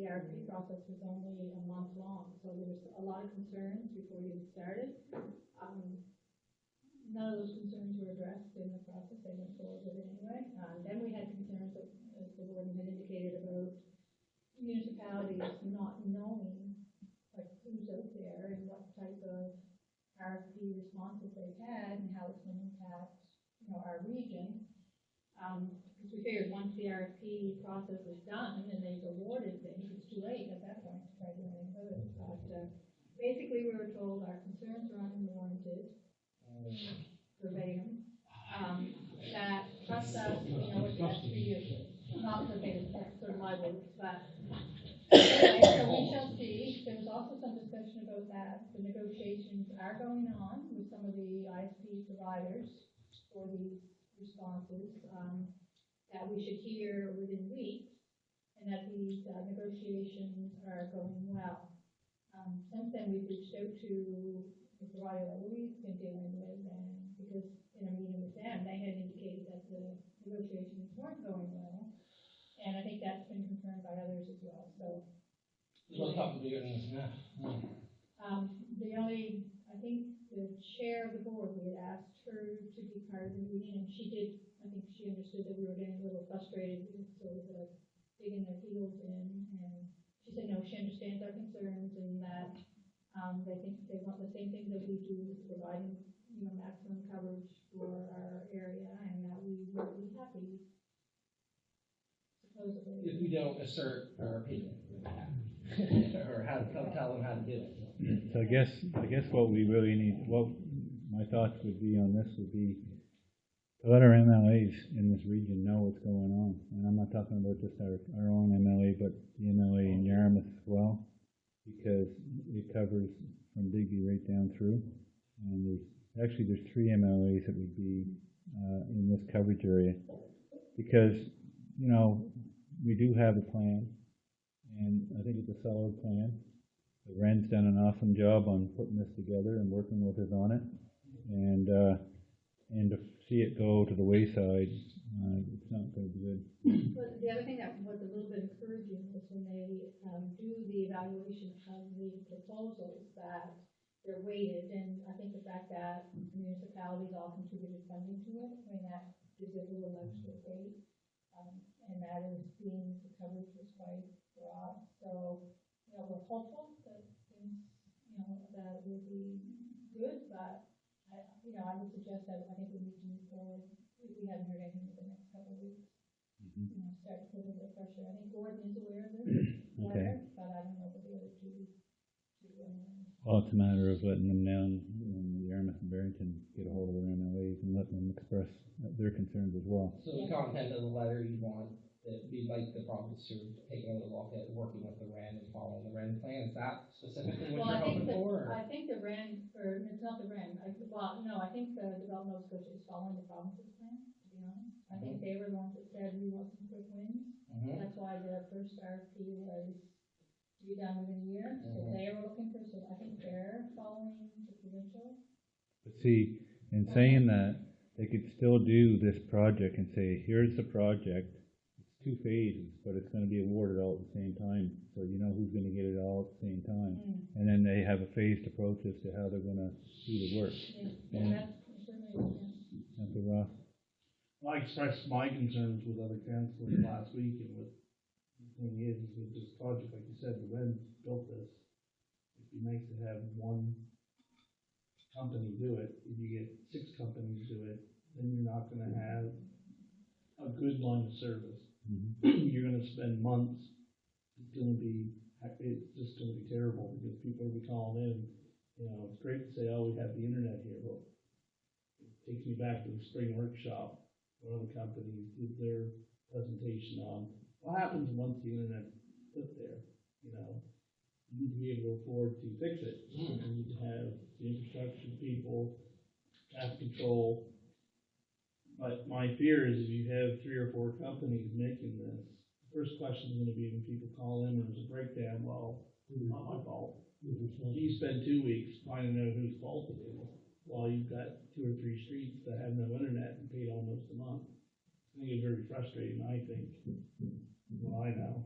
RFP process was only a month long, so there was a lot of concerns before we even started. none of those concerns were addressed in the process, they went forward with it anyway. Then we had concerns, as the warden had indicated, about municipalities not knowing, like, who's out there and what type of RFP responses they've had and how it's going to impact, our region. Because we figured once the RFP process is done and they've awarded things, it's too late at that point to try to do anything with it. But basically, we were told our concerns are unwarranted, verbatim, that trust us, it's best for you. Not verbatim, that's sort of my words, but anyway, so we shall see. There was also some discussion about that. The negotiations are going on with some of the ISP providers for these responses, that we should hear within weeks, and that these negotiations are going well. Since then, we've reached out to the provider that we've been dealing with, and because in a meeting with them, they had indicated that the negotiations weren't going well, and I think that's been confirmed by others as well. So, I think the chair of the board, we had asked her to be part of the meeting, and she did. I think she understood that we were getting a little frustrated with sort of digging their heels in, and she said no, she understands our concerns and that they think they want the same thing that we do, providing maximum coverage for our area, and that we will be happy, supposedly. If we don't assert our opinion, or how to tell them how to do it. So I guess what we really need, what my thoughts would be on this would be to let our MLAs in this region know what's going on. And I'm not talking about just our own MLA, but the MLA in Yarmouth as well, because it covers from Digby right down through. And there's 3 MLAs that would be in this coverage area, because we do have a plan, and I think it's a solid plan. The Ren's done an awesome job on putting this together and working with us on it, and to see it go to the wayside, it's not going to be good. But the other thing that was a little bit encouraging was when they do the evaluation of the proposals, that they're weighted, and I think the fact that municipalities all contributed funding to it, I mean, that gives it a little extra weight, and that is being, the coverage was quite broad. So, we're hopeful that things, that will be good, but I would suggest that I think we need to move forward. If we haven't heard anything in the next couple of weeks, start to put a little pressure. I think Gordon is aware of this, Okay. but I don't know about the other two. Well, it's a matter of letting them down, Yarmouth and Barrington get a hold of their MLAs and let them express their concerns as well. So the content of the letter you want, we'd like the province to take a look at working with the REN and following the REN plan. Is that specifically what you're hoping for? I think the REN, or it's not the REN, I think the Development Nova Scotia is following the province's plan, to be honest. I think they were the ones that said we want some quick wins. That's why the first RFP was to be done within a year. So they were looking for, so I think they're following the provincial. But see, in saying that, they could still do this project and say, here's the project, it's 2 phases, but it's going to be awarded all at the same time, so you know who's going to get it all at the same time. And then they have a phased approach as to how they're going to do the work. That's certainly, That's a rough. I expressed my concerns with other councillors last week, and what the thing is with this project, like you said, the Ren built this. It'd be nice to have one company do it. If you get 6 companies do it, then you're not gonna have a good line of service. You're gonna spend months. It's just gonna be terrible, because people will be calling in. It's great to say, oh, we have the internet here, but it takes me back to the spring workshop. One of the companies did their presentation on what happens once the internet's put there. You need to be able to afford to fix it. You need to have the infrastructure people, traffic control. But my fear is if you have 3 or 4 companies making this, the first question is going to be when people call in, there's a breakdown. Well, it's not my fault. You spend 2 weeks finding out whose fault it is, while you've got 2 or 3 streets that have no internet and paid almost a month. It's going to get very frustrating, I think, what I know.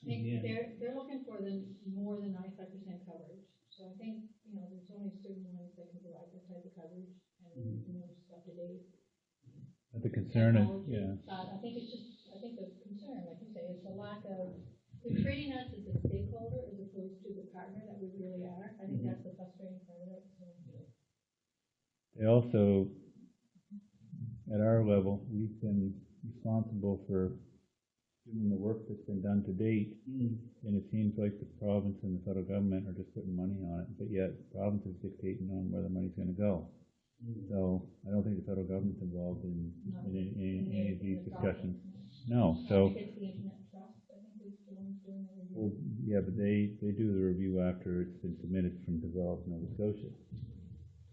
I think they're looking for more than 95% coverage. So I think, there's only certain ones that can provide that type of coverage, and the most up to date. But the concern is, technology. yeah, I think it's just, I think the concern, like you say, is the lack of, they're treating us as a stakeholder as opposed to the partner that we really are. I think that's the frustrating part of it, so. they also, at our level, we've been responsible for doing the work that's been done to date, and it seems like the province and the federal government are just putting money on it, but yet the province is dictating on where the money's gonna go. So, I don't think the federal government's involved in any of these discussions. No, so, I think it's the internet trust, I think is the ones doing the review. well, yeah, but they do the review after it's been submitted from Develop Nova Scotia.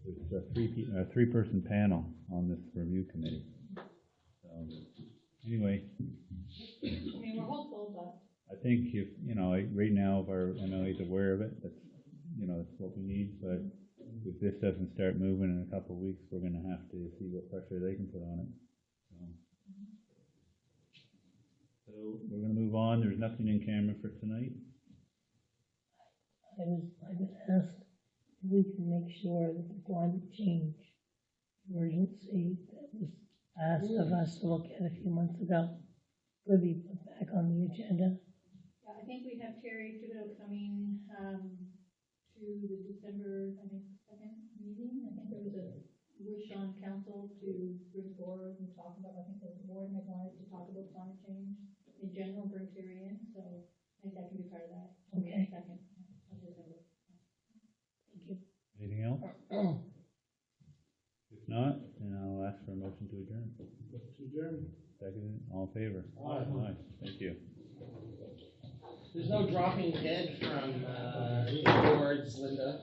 There's a three-person panel on this review committee. So, anyway, I mean, we're hopeful, but. I think if, right now, if our MLA is aware of it, that's what we need, but if this doesn't start moving in a couple of weeks, we're gonna have to see what pressure they can put on it. So we're gonna move on, there's nothing in camera for tonight. I've been asked if we can make sure that the climate change emergency that was asked of us to look at a few months ago could be put back on the agenda. Yeah, I think we have Terry Thibodeau coming, to the December, I think, second meeting. I think there was a wish on council to bring forward and talk about, I think the board had wanted to talk about climate change in general, bring Terry in, so I think that can be part of that. Okay. Second of December. Thank you. Anything else? If not, then I'll ask for a motion to adjourn. Second, all in favor? Aye. Thank you. There's no dropping dead from, boards, Linda.